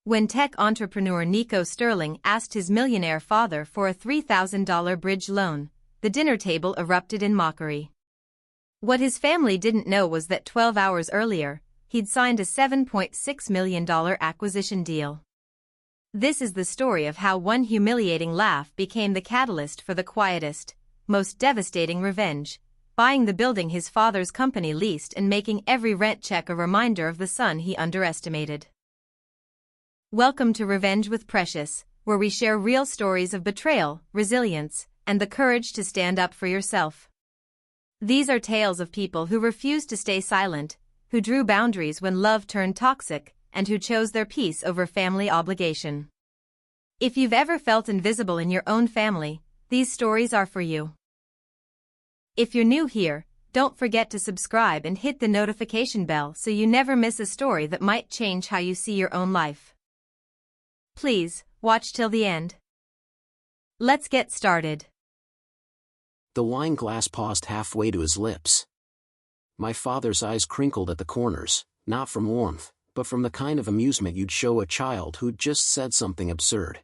When tech entrepreneur Niko Sterling asked his millionaire father for a $3,000 bridge loan, the dinner table erupted in mockery. What his family didn't know was that 12 hours earlier, he'd signed a $7.6 million acquisition deal. This is the story of how one humiliating laugh became the catalyst for the quietest, most devastating revenge, buying the building his father's company leased and making every rent check a reminder of the son he underestimated. Welcome to Revenge with Precious, where we share real stories of betrayal, resilience, and the courage to stand up for yourself. These are tales of people who refused to stay silent, who drew boundaries when love turned toxic, and who chose their peace over family obligation. If you've ever felt invisible in your own family, these stories are for you. If you're new here, don't forget to subscribe and hit the notification bell so you never miss a story that might change how you see your own life. Please, watch till the end. Let's get started. The wine glass paused halfway to his lips. My father's eyes crinkled at the corners, not from warmth, but from the kind of amusement you'd show a child who'd just said something absurd.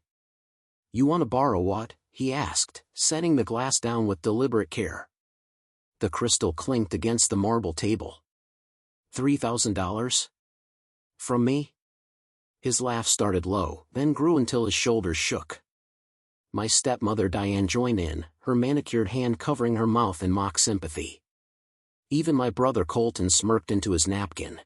"You want to borrow what?" he asked, setting the glass down with deliberate care. The crystal clinked against the marble table. $3,000? From me? His laugh started low, then grew until his shoulders shook. My stepmother Diane joined in, her manicured hand covering her mouth in mock sympathy. Even my brother Colton smirked into his napkin.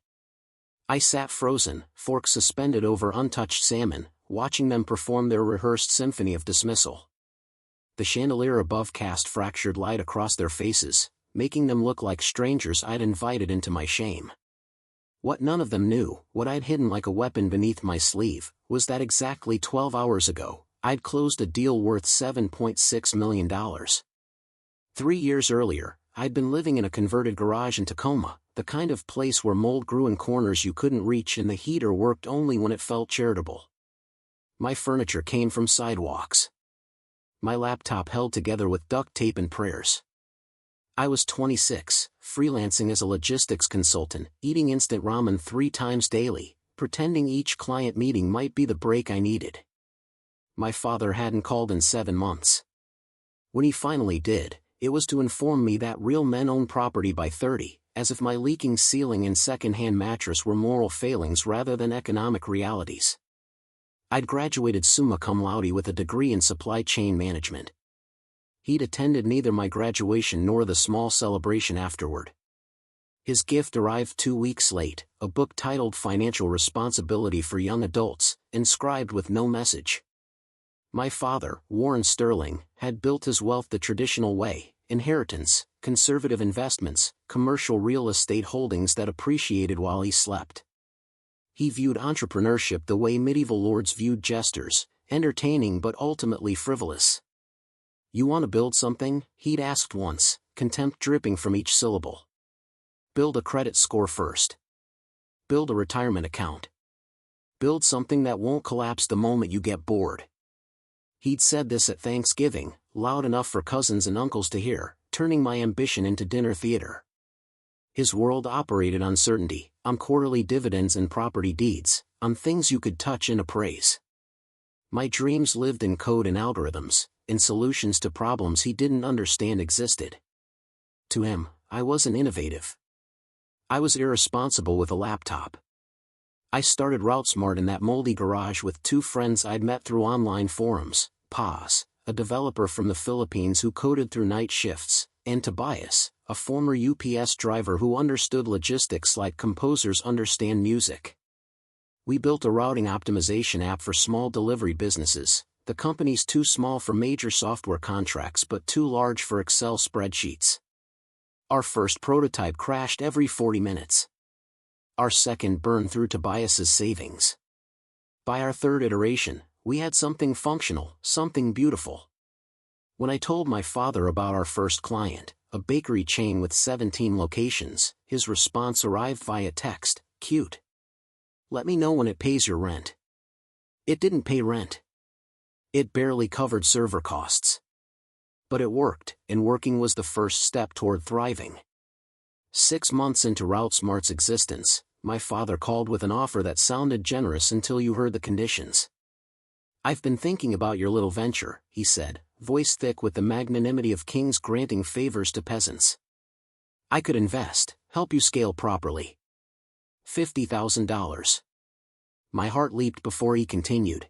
I sat frozen, fork suspended over untouched salmon, watching them perform their rehearsed symphony of dismissal. The chandelier above cast fractured light across their faces, making them look like strangers I'd invited into my shame. What none of them knew, what I'd hidden like a weapon beneath my sleeve, was that exactly 12 hours ago, I'd closed a deal worth $7.6 million. 3 years earlier, I'd been living in a converted garage in Tacoma, the kind of place where mold grew in corners you couldn't reach and the heater worked only when it felt charitable. My furniture came from sidewalks. My laptop held together with duct tape and prayers. I was 26, freelancing as a logistics consultant, eating instant ramen 3 times daily, pretending each client meeting might be the break I needed. My father hadn't called in 7 months. When he finally did, it was to inform me that real men own property by 30, as if my leaking ceiling and second-hand mattress were moral failings rather than economic realities. I'd graduated summa cum laude with a degree in supply chain management. He'd attended neither my graduation nor the small celebration afterward. His gift arrived 2 weeks late, a book titled Financial Responsibility for Young Adults, inscribed with no message. My father, Warren Sterling, had built his wealth the traditional way: inheritance, conservative investments, commercial real estate holdings that appreciated while he slept. He viewed entrepreneurship the way medieval lords viewed jesters, entertaining but ultimately frivolous. "You want to build something?" he'd asked once, contempt dripping from each syllable. "Build a credit score first. Build a retirement account. Build something that won't collapse the moment you get bored." He'd said this at Thanksgiving, loud enough for cousins and uncles to hear, turning my ambition into dinner theater. His world operated on certainty, on quarterly dividends and property deeds, on things you could touch and appraise. My dreams lived in code and algorithms, in solutions to problems he didn't understand existed. To him, I wasn't innovative. I was irresponsible with a laptop. I started RouteSmart in that moldy garage with 2 friends I'd met through online forums, Paz, a developer from the Philippines who coded through night shifts, and Tobias, a former UPS driver who understood logistics like composers understand music. We built a routing optimization app for small delivery businesses. The company's too small for major software contracts but too large for Excel spreadsheets. Our first prototype crashed every 40 minutes. Our second burned through Tobias's savings. By our third iteration, we had something functional, something beautiful. When I told my father about our first client, a bakery chain with 17 locations, his response arrived via text: "Cute. Let me know when it pays your rent." It didn't pay rent. It barely covered server costs. But it worked, and working was the first step toward thriving. 6 months into RouteSmart's existence, my father called with an offer that sounded generous until you heard the conditions. "I've been thinking about your little venture," he said, voice thick with the magnanimity of kings granting favors to peasants. "I could invest, help you scale properly. $50,000. My heart leaped before he continued.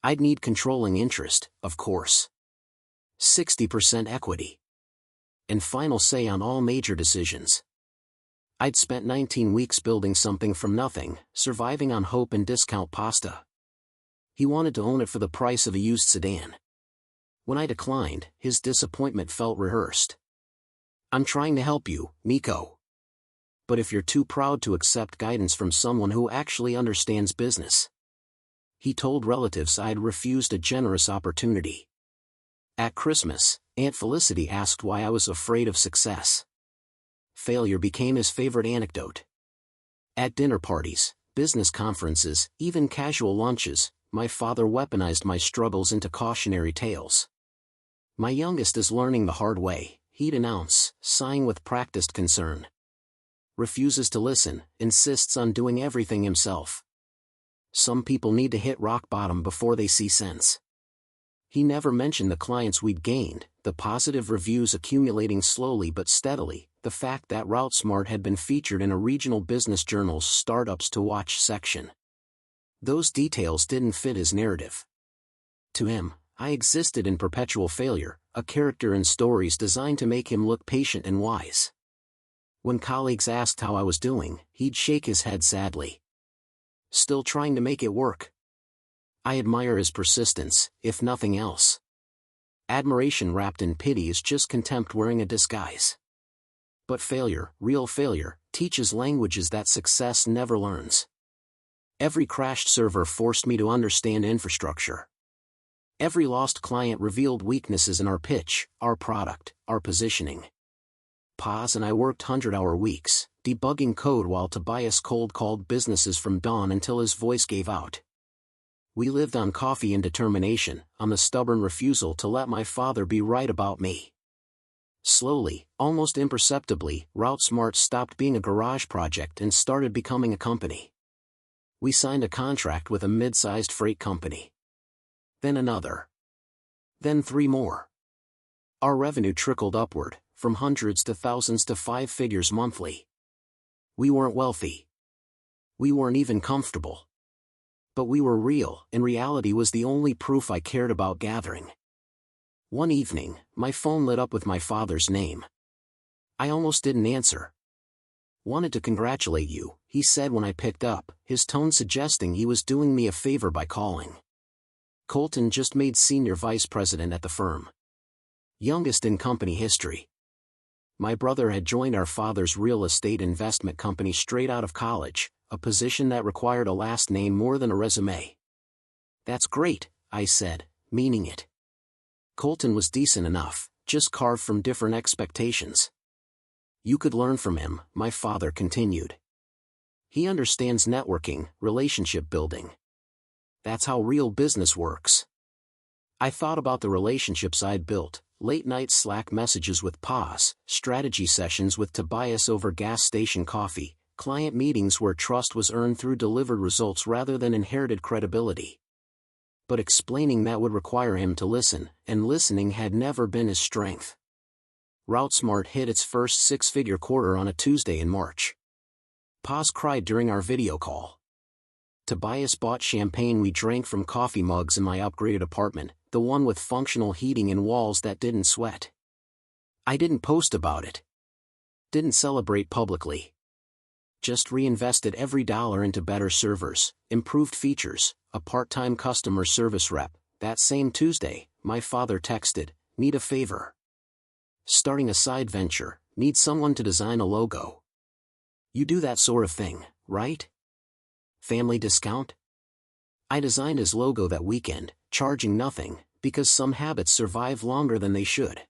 "I'd need controlling interest, of course. 60% equity. And final say on all major decisions. I'd spent 19 weeks building something from nothing, surviving on hope and discount pasta." He wanted to own it for the price of a used sedan. When I declined, his disappointment felt rehearsed. "I'm trying to help you, Niko. But if you're too proud to accept guidance from someone who actually understands business." He told relatives I'd refused a generous opportunity. At Christmas, Aunt Felicity asked why I was afraid of success. Failure became his favorite anecdote. At dinner parties, business conferences, even casual lunches, my father weaponized my struggles into cautionary tales. "My youngest is learning the hard way," he'd announce, sighing with practiced concern. "Refuses to listen, insists on doing everything himself. Some people need to hit rock bottom before they see sense." He never mentioned the clients we'd gained, the positive reviews accumulating slowly but steadily, the fact that RouteSmart had been featured in a regional business journal's Startups to Watch section. Those details didn't fit his narrative. To him, I existed in perpetual failure, a character in stories designed to make him look patient and wise. When colleagues asked how I was doing, he'd shake his head sadly. "Still trying to make it work." I admire his persistence, if nothing else. Admiration wrapped in pity is just contempt wearing a disguise. But failure, real failure, teaches languages that success never learns. Every crashed server forced me to understand infrastructure. Every lost client revealed weaknesses in our pitch, our product, our positioning. Paz and I worked 100-hour weeks, debugging code while Tobias cold-called businesses from dawn until his voice gave out. We lived on coffee and determination, on the stubborn refusal to let my father be right about me. Slowly, almost imperceptibly, RouteSmart stopped being a garage project and started becoming a company. We signed a contract with a mid-sized freight company. Then another. Then 3 more. Our revenue trickled upward, from hundreds to thousands to 5 figures monthly. We weren't wealthy. We weren't even comfortable. But we were real, and reality was the only proof I cared about gathering. One evening, my phone lit up with my father's name. I almost didn't answer. "Wanted to congratulate you," he said when I picked up, his tone suggesting he was doing me a favor by calling. Colton just made senior vice president at the firm. Youngest in company history. My brother had joined our father's real estate investment company straight out of college, a position that required a last name more than a resume. "That's great," I said, meaning it. Colton was decent enough, just carved from different expectations. "You could learn from him," my father continued. "He understands networking, relationship building. That's how real business works." I thought about the relationships I'd built, late-night Slack messages with Paz, strategy sessions with Tobias over gas station coffee, client meetings where trust was earned through delivered results rather than inherited credibility. But explaining that would require him to listen, and listening had never been his strength. RouteSmart hit its first 6-figure quarter on a Tuesday in March. Paz cried during our video call. Tobias bought champagne we drank from coffee mugs in my upgraded apartment, the one with functional heating and walls that didn't sweat. I didn't post about it. Didn't celebrate publicly. Just reinvested every dollar into better servers, improved features, a part-time customer service rep. That same Tuesday, my father texted, "Need a favor. Starting a side venture, need someone to design a logo. You do that sort of thing, right? Family discount?" I designed his logo that weekend, charging nothing, because some habits survive longer than they should.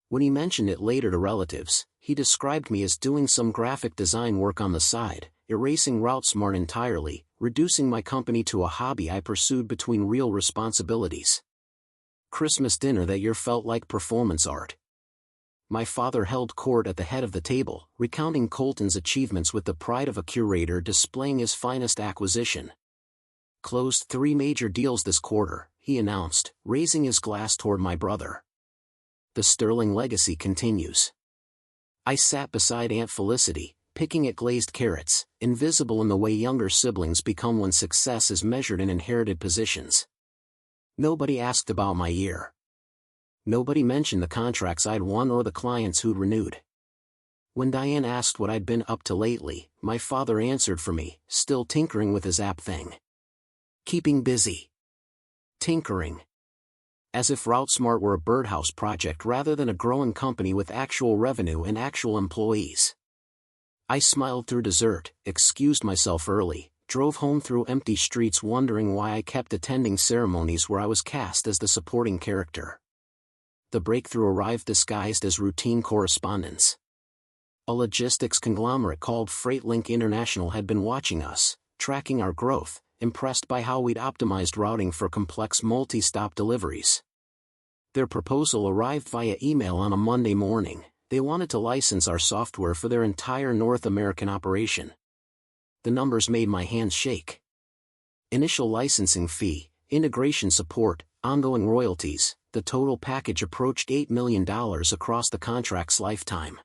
When he mentioned it later to relatives, he described me as doing some graphic design work on the side, erasing RouteSmart entirely, reducing my company to a hobby I pursued between real responsibilities. Christmas dinner that year felt like performance art. my father held court at the head of the table, recounting Colton's achievements with the pride of a curator displaying his finest acquisition. "Closed 3 major deals this quarter," he announced, raising his glass toward my brother. "The Sterling legacy continues." I sat beside Aunt Felicity, picking at glazed carrots, invisible in the way younger siblings become when success is measured in inherited positions. Nobody asked about my year. Nobody mentioned the contracts I'd won or the clients who'd renewed. When Diane asked what I'd been up to lately, my father answered for me, still tinkering with his app thing. "Keeping busy. Tinkering." As if RouteSmart were a birdhouse project rather than a growing company with actual revenue and actual employees. I smiled through dessert, excused myself early, drove home through empty streets wondering why I kept attending ceremonies where I was cast as the supporting character. The breakthrough arrived disguised as routine correspondence. A logistics conglomerate called FreightLink International had been watching us, tracking our growth, impressed by how we'd optimized routing for complex multi-stop deliveries. Their proposal arrived via email on a Monday morning. They wanted to license our software for their entire North American operation. The numbers made my hands shake. Initial licensing fee, integration support, ongoing royalties, the total package approached $8 million across the contract's lifetime.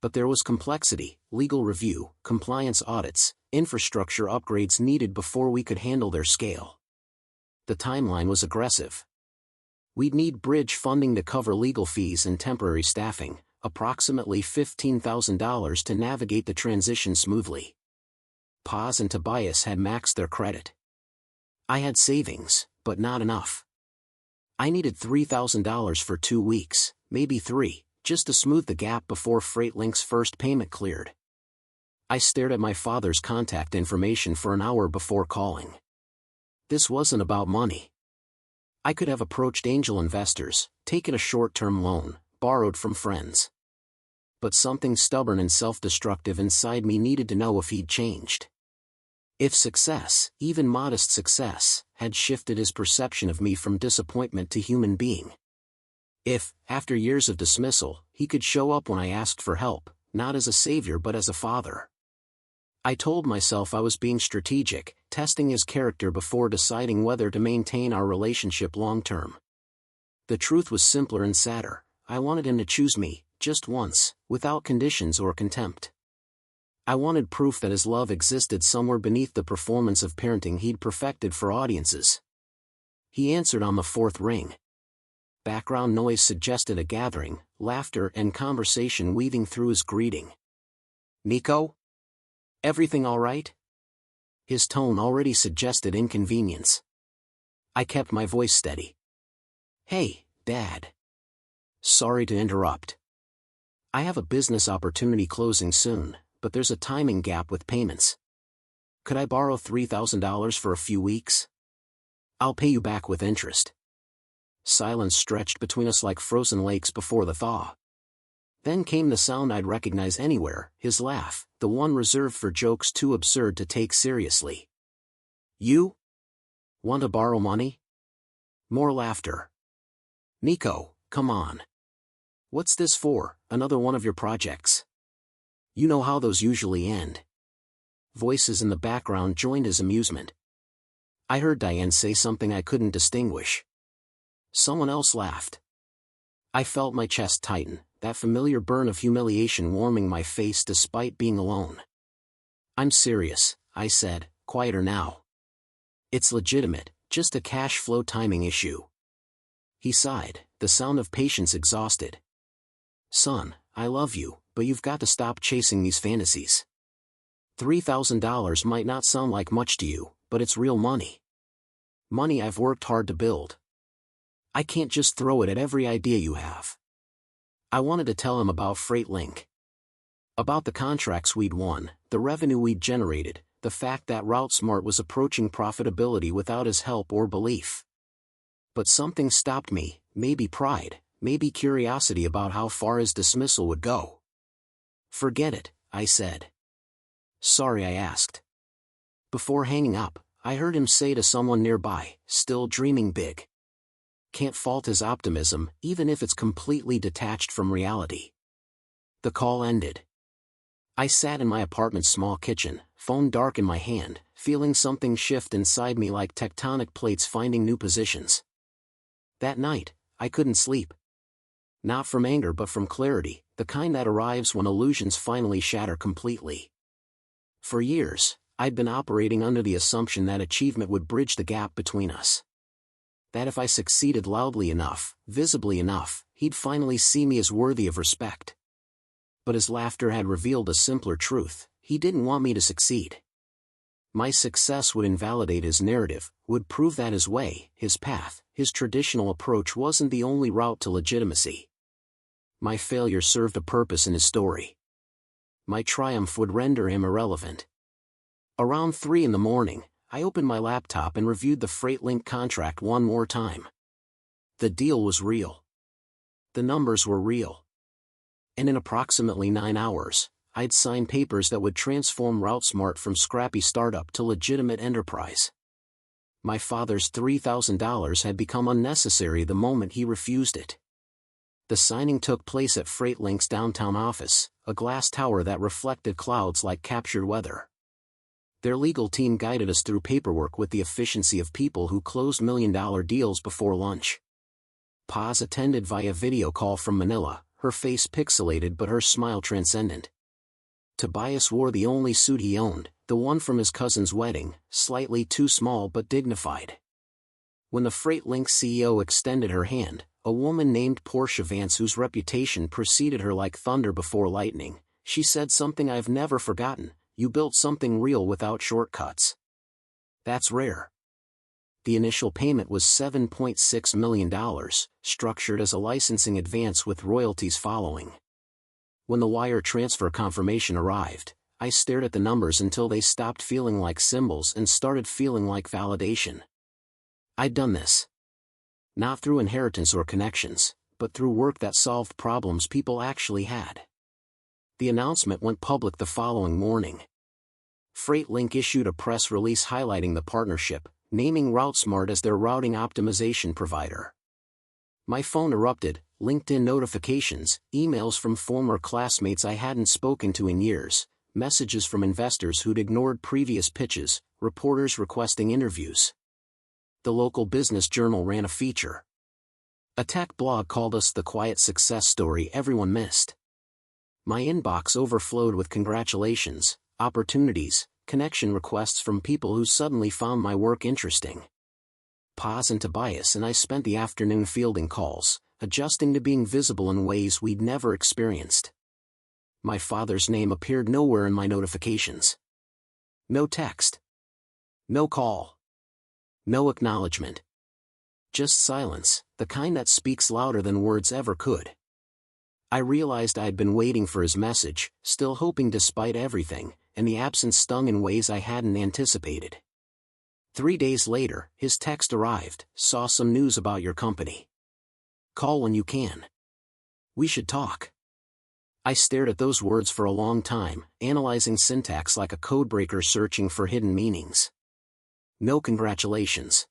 But there was complexity, legal review, compliance audits, infrastructure upgrades needed before we could handle their scale. The timeline was aggressive. We'd need bridge funding to cover legal fees and temporary staffing, approximately $15,000 to navigate the transition smoothly. Paz and Tobias had maxed their credit. I had savings, but not enough. I needed $3,000 for 2 weeks, maybe 3, just to smooth the gap before FreightLink's first payment cleared. I stared at my father's contact information for an hour before calling. This wasn't about money. I could have approached angel investors, taken a short-term loan, borrowed from friends. But something stubborn and self-destructive inside me needed to know if he'd changed. If success, even modest success, had shifted his perception of me from disappointment to human being. If, after years of dismissal, he could show up when I asked for help, not as a savior but as a father. I told myself I was being strategic, testing his character before deciding whether to maintain our relationship long-term. The truth was simpler and sadder. I wanted him to choose me, just once, without conditions or contempt. I wanted proof that his love existed somewhere beneath the performance of parenting he'd perfected for audiences. He answered on the 4th ring. Background noise suggested a gathering, laughter and conversation weaving through his greeting. "Niko? Everything all right?" His tone already suggested inconvenience. I kept my voice steady. "Hey, Dad. Sorry to interrupt. I have a business opportunity closing soon, but there's a timing gap with payments. Could I borrow $3,000 for a few weeks? I'll pay you back with interest." Silence stretched between us like frozen lakes before the thaw. Then came the sound I'd recognize anywhere, his laugh, the one reserved for jokes too absurd to take seriously. "You? Want to borrow money?" More laughter. "Niko, come on. What's this for, another one of your projects? You know how those usually end." Voices in the background joined his amusement. I heard Diane say something I couldn't distinguish. Someone else laughed. I felt my chest tighten, that familiar burn of humiliation warming my face despite being alone. "I'm serious," I said, quieter now. "It's legitimate, just a cash flow timing issue." He sighed, the sound of patience exhausted. "Son, I love you, but you've got to stop chasing these fantasies. $3,000 might not sound like much to you, but it's real money. Money I've worked hard to build. I can't just throw it at every idea you have." I wanted to tell him about FreightLink. About the contracts we'd won, the revenue we'd generated, the fact that RouteSmart was approaching profitability without his help or belief. But something stopped me, maybe pride, maybe curiosity about how far his dismissal would go. "Forget it," I said. "Sorry I asked." Before hanging up, I heard him say to someone nearby, still dreaming big, can't fault his optimism, even if it's completely detached from reality. The call ended. I sat in my apartment's small kitchen, phone dark in my hand, feeling something shift inside me like tectonic plates finding new positions. That night, I couldn't sleep. Not from anger but from clarity, the kind that arrives when illusions finally shatter completely. For years, I'd been operating under the assumption that achievement would bridge the gap between us. That if I succeeded loudly enough, visibly enough, he'd finally see me as worthy of respect. But his laughter had revealed a simpler truth: he didn't want me to succeed. My success would invalidate his narrative, would prove that his way, his path, his traditional approach wasn't the only route to legitimacy. My failure served a purpose in his story. My triumph would render him irrelevant. Around 3 a.m, I opened my laptop and reviewed the FreightLink contract one more time. The deal was real. The numbers were real. And in approximately 9 hours, I'd signed papers that would transform RouteSmart from scrappy startup to legitimate enterprise. My father's $3,000 had become unnecessary the moment he refused it. The signing took place at FreightLink's downtown office, a glass tower that reflected clouds like captured weather. Their legal team guided us through paperwork with the efficiency of people who closed million-dollar deals before lunch. Paz attended via video call from Manila, her face pixelated but her smile transcendent. Tobias wore the only suit he owned, the one from his cousin's wedding, slightly too small but dignified. When the FreightLink CEO extended her hand, a woman named Portia Vance, whose reputation preceded her like thunder before lightning, she said something I've never forgotten: "You built something real without shortcuts." That's rare. The initial payment was $7.6 million, structured as a licensing advance with royalties following. When the wire transfer confirmation arrived, I stared at the numbers until they stopped feeling like symbols and started feeling like validation. I'd done this. Not through inheritance or connections, but through work that solved problems people actually had. The announcement went public the following morning. FreightLink issued a press release highlighting the partnership, naming RouteSmart as their routing optimization provider. My phone erupted: LinkedIn notifications, emails from former classmates I hadn't spoken to in years, messages from investors who'd ignored previous pitches, reporters requesting interviews. The local business journal ran a feature. A tech blog called us the quiet success story everyone missed. My inbox overflowed with congratulations, opportunities, connection requests from people who suddenly found my work interesting. Paz and Tobias and I spent the afternoon fielding calls, adjusting to being visible in ways we'd never experienced. My father's name appeared nowhere in my notifications. No text. No call. No acknowledgement. Just silence, the kind that speaks louder than words ever could. I realized I'd been waiting for his message, still hoping despite everything, and the absence stung in ways I hadn't anticipated. 3 days later, his text arrived: "Saw some news about your company. Call when you can. We should talk." I stared at those words for a long time, analyzing syntax like a codebreaker searching for hidden meanings. No congratulations.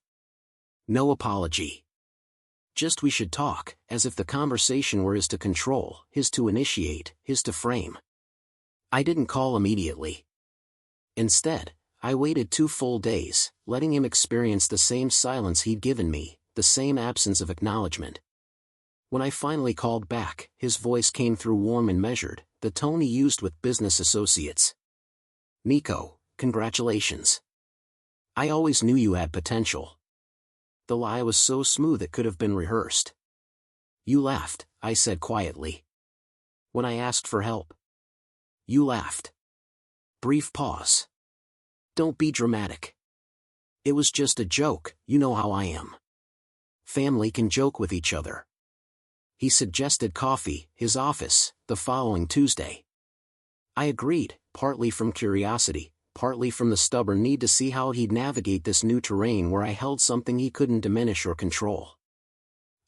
No apology. Just "we should talk," as if the conversation were his to control, his to initiate, his to frame. I didn't call immediately. Instead, I waited 2 full days, letting him experience the same silence he'd given me, the same absence of acknowledgement. When I finally called back, his voice came through warm and measured, the tone he used with business associates. "Niko, congratulations. I always knew you had potential." The lie was so smooth it could have been rehearsed. "You laughed," I said quietly. "When I asked for help. You laughed." Brief pause. "Don't be dramatic. It was just a joke, you know how I am. Family can joke with each other." He suggested coffee, his office, the following Tuesday. I agreed, partly from curiosity, partly from the stubborn need to see how he'd navigate this new terrain where I held something he couldn't diminish or control.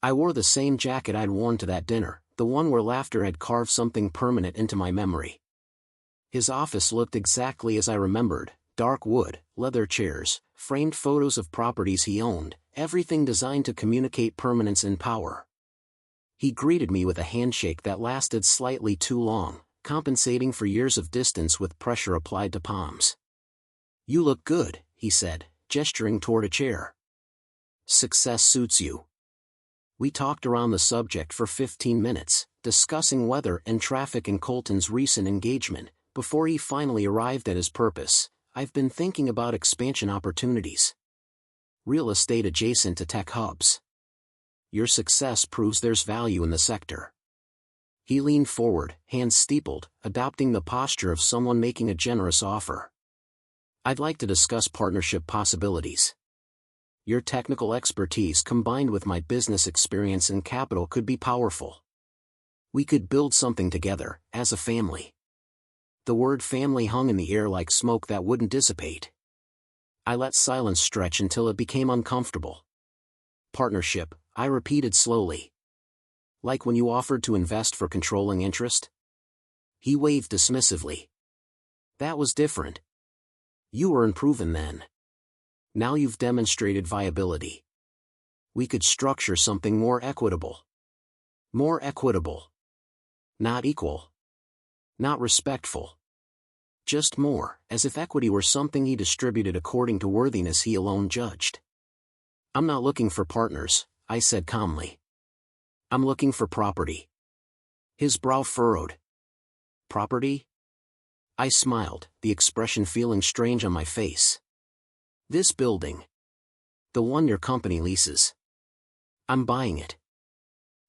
I wore the same jacket I'd worn to that dinner, the one where laughter had carved something permanent into my memory. His office looked exactly as I remembered: dark wood, leather chairs, framed photos of properties he owned, everything designed to communicate permanence and power. He greeted me with a handshake that lasted slightly too long, compensating for years of distance with pressure applied to palms. "You look good," he said, gesturing toward a chair. "Success suits you." We talked around the subject for 15 minutes, discussing weather and traffic in Colton's recent engagement, before he finally arrived at his purpose. "I've been thinking about expansion opportunities. Real estate adjacent to tech hubs. Your success proves there's value in the sector." He leaned forward, hands steepled, adopting the posture of someone making a generous offer. "I'd like to discuss partnership possibilities. Your technical expertise combined with my business experience and capital could be powerful. We could build something together, as a family." The word family hung in the air like smoke that wouldn't dissipate. I let silence stretch until it became uncomfortable. "Partnership," I repeated slowly. "Like when you offered to invest for controlling interest?" He waved dismissively. "That was different. You were unproven then. Now you've demonstrated viability. We could structure something more equitable." More equitable. Not equal. Not respectful. Just more, as if equity were something he distributed according to worthiness he alone judged. "I'm not looking for partners," I said calmly. "I'm looking for property." His brow furrowed. "Property?" I smiled, the expression feeling strange on my face. "This building. The one your company leases. I'm buying it."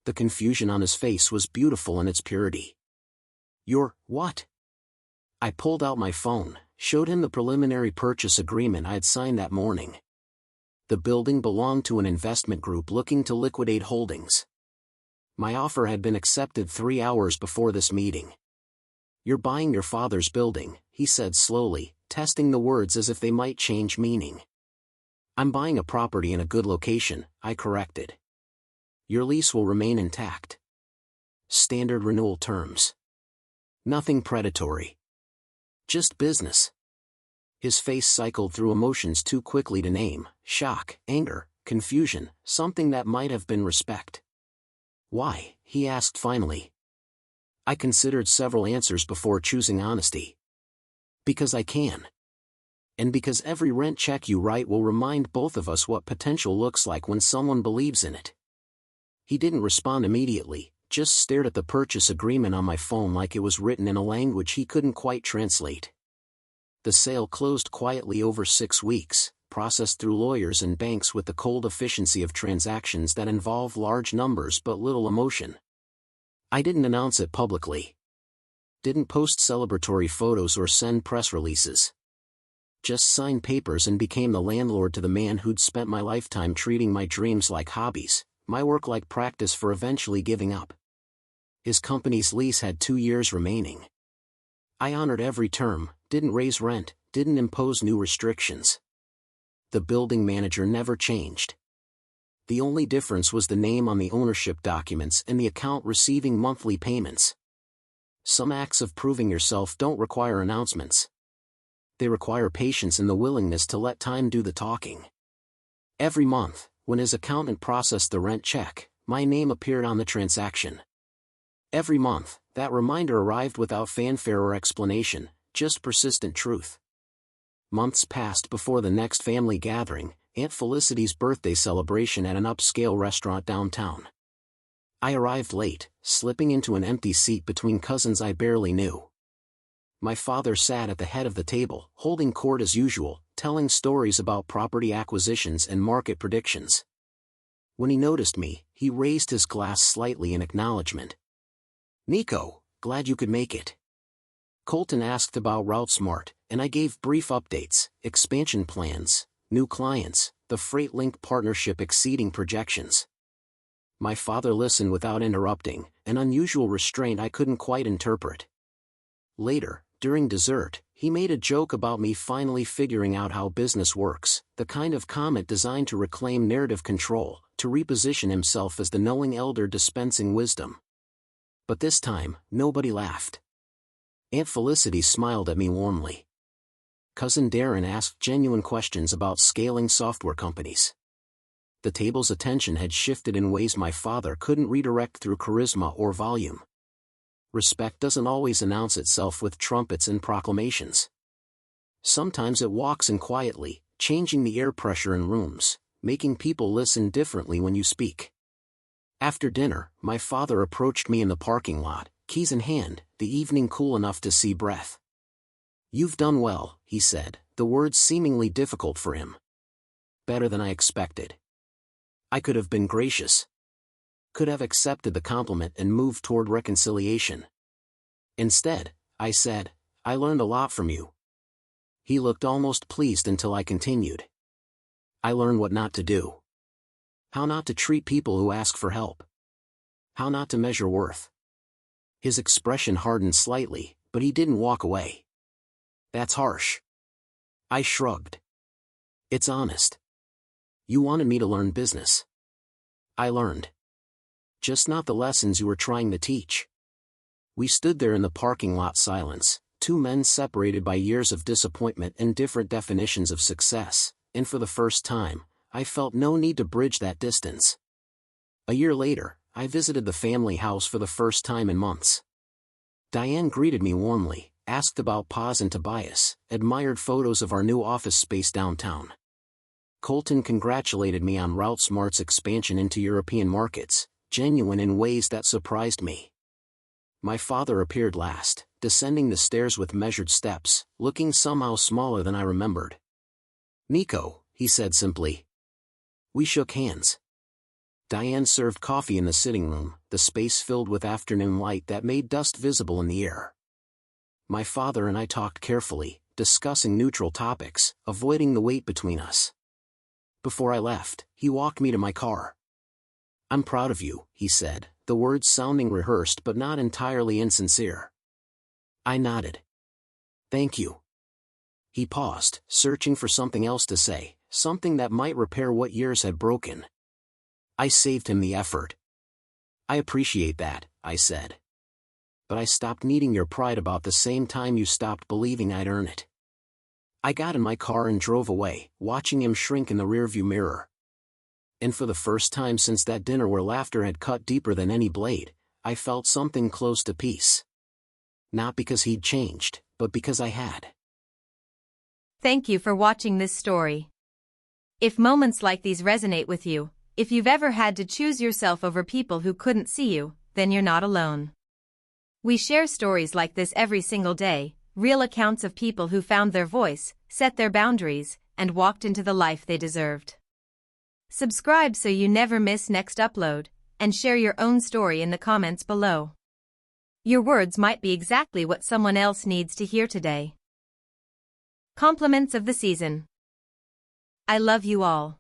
The confusion on his face was beautiful in its purity. "You're, what?" I pulled out my phone, showed him the preliminary purchase agreement I had signed that morning. The building belonged to an investment group looking to liquidate holdings. My offer had been accepted 3 hours before this meeting. "You're buying your father's building," he said slowly, testing the words as if they might change meaning. "I'm buying a property in a good location," I corrected. "Your lease will remain intact. Standard renewal terms. Nothing predatory. Just business." His face cycled through emotions too quickly to name: shock, anger, confusion, something that might have been respect. "Why?" he asked finally. I considered several answers before choosing honesty. "Because I can. And because every rent check you write will remind both of us what potential looks like when someone believes in it." He didn't respond immediately, just stared at the purchase agreement on my phone like it was written in a language he couldn't quite translate. The sale closed quietly over 6 weeks, processed through lawyers and banks with the cold efficiency of transactions that involve large numbers but little emotion. I didn't announce it publicly. Didn't post celebratory photos or send press releases. Just signed papers and became the landlord to the man who'd spent my lifetime treating my dreams like hobbies, my work like practice for eventually giving up. His company's lease had 2 years remaining. I honored every term, didn't raise rent, didn't impose new restrictions. The building manager never changed. The only difference was the name on the ownership documents and the account receiving monthly payments. Some acts of proving yourself don't require announcements. They require patience and the willingness to let time do the talking. Every month, when his accountant processed the rent check, my name appeared on the transaction. Every month, that reminder arrived without fanfare or explanation, just persistent truth. Months passed before the next family gathering, Aunt Felicity's birthday celebration at an upscale restaurant downtown. I arrived late, slipping into an empty seat between cousins I barely knew. My father sat at the head of the table, holding court as usual, telling stories about property acquisitions and market predictions. When he noticed me, he raised his glass slightly in acknowledgement. "Niko, glad you could make it." Colton asked about Route Smart, and I gave brief updates: expansion plans, new clients, the Freight Link partnership exceeding projections. My father listened without interrupting, an unusual restraint I couldn't quite interpret. Later, during dessert, he made a joke about me finally figuring out how business works, the kind of comment designed to reclaim narrative control, to reposition himself as the knowing elder dispensing wisdom. But this time, nobody laughed. Aunt Felicity smiled at me warmly. Cousin Darren asked genuine questions about scaling software companies. The table's attention had shifted in ways my father couldn't redirect through charisma or volume. Respect doesn't always announce itself with trumpets and proclamations. Sometimes it walks in quietly, changing the air pressure in rooms, making people listen differently when you speak. After dinner, my father approached me in the parking lot, keys in hand, the evening cool enough to see breath. "You've done well," he said, the words seemingly difficult for him. "Better than I expected." I could have been gracious. Could have accepted the compliment and moved toward reconciliation. Instead, I said, "I learned a lot from you." He looked almost pleased until I continued. "I learned what not to do. How not to treat people who ask for help. How not to measure worth." His expression hardened slightly, but he didn't walk away. "That's harsh." I shrugged. "It's honest. You wanted me to learn business. I learned. Just not the lessons you were trying to teach." We stood there in the parking lot silence, two men separated by years of disappointment and different definitions of success, and for the first time, I felt no need to bridge that distance. A year later, I visited the family house for the first time in months. Diane greeted me warmly, asked about Paz and Tobias, admired photos of our new office space downtown. Colton congratulated me on Route Smart's expansion into European markets, genuine in ways that surprised me. My father appeared last, descending the stairs with measured steps, looking somehow smaller than I remembered. "Niko," he said simply. We shook hands. Diane served coffee in the sitting room, the space filled with afternoon light that made dust visible in the air. My father and I talked carefully, discussing neutral topics, avoiding the weight between us. Before I left, he walked me to my car. "I'm proud of you," he said, the words sounding rehearsed but not entirely insincere. I nodded. "Thank you." He paused, searching for something else to say, something that might repair what years had broken. I saved him the effort. "I appreciate that," I said. "But I stopped needing your pride about the same time you stopped believing I'd earn it." I got in my car and drove away, watching him shrink in the rearview mirror. And for the first time since that dinner where laughter had cut deeper than any blade, I felt something close to peace. Not because he'd changed, but because I had. Thank you for watching this story. If moments like these resonate with you, if you've ever had to choose yourself over people who couldn't see you, then you're not alone. We share stories like this every single day, real accounts of people who found their voice, set their boundaries, and walked into the life they deserved. Subscribe so you never miss next upload, and share your own story in the comments below. Your words might be exactly what someone else needs to hear today. Compliments of the season. I love you all.